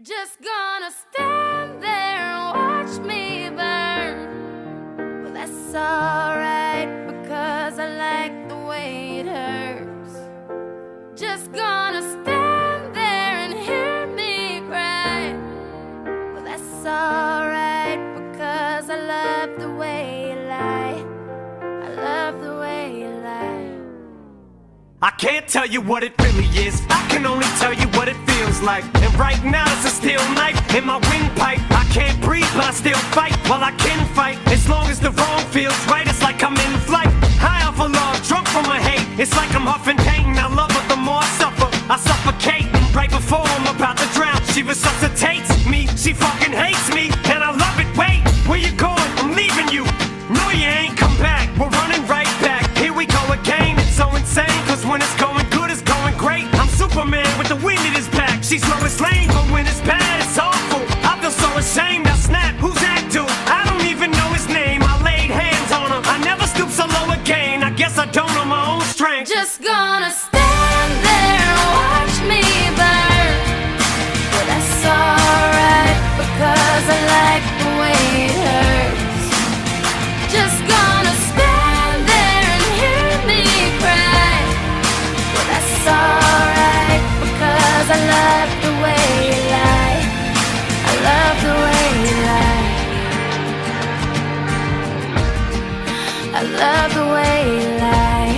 Just gonna stand there and watch me burn. Well, that's alright because I like the way it hurts. Just gonna stand there and hear me cry. Well, that's alright because I love the way you lie. I love the way you lie. I can't tell you what it really is, I can only tell you what it feels like. And right now it's a steel knife in my windpipe. I can't breathe but I still fight, well I can fight. As long as the wrong feels right, it's like I'm in flight. High off of love, drunk from my hate. It's like I'm huffing pain, I love her the more I suffer. I suffocate, right before I'm about to drown. She resuscitates me, she fucking hates me. And I love it, wait, where you going? I'm leaving you. No you ain't come back, we're running right back. Here we go again, it's so insane. Cause when it's going good, it's going great. I'm Superman with the wind in his back. She's Lois Lane, but when it's bad, it's awful. I feel so ashamed, I snap, who's that dude? I don't even know his name, I laid hands on him. I never stoop so low again, I guess I don't know my own strength. Just gonna stand there and watch me burn. Well, that's alright because I like the way it hurts. Just gonna stand there and hear me cry. Well, that's alright because I love the way you lie. I love the way you lie. I love the way you lie.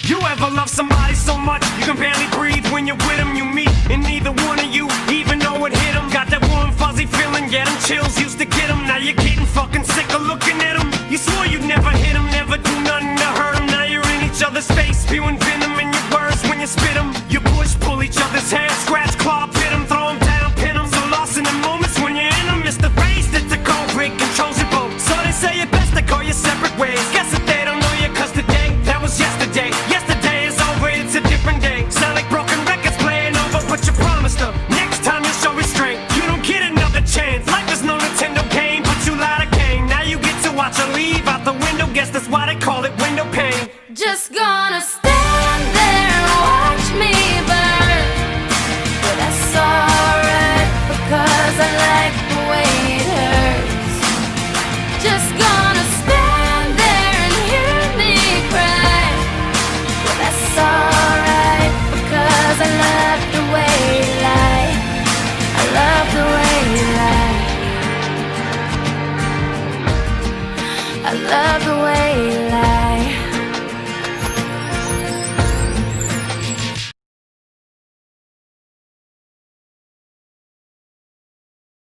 You ever love somebody so much you can barely breathe when you're with them? You meet and neither one of you even know it hit them. Got that warm fuzzy feeling, yeah, them chills used to get them. Now you're getting fucking sick of looking at them. You swore you'd never hit them, never do nothing to hurt them. Now you're in each other's face, spewing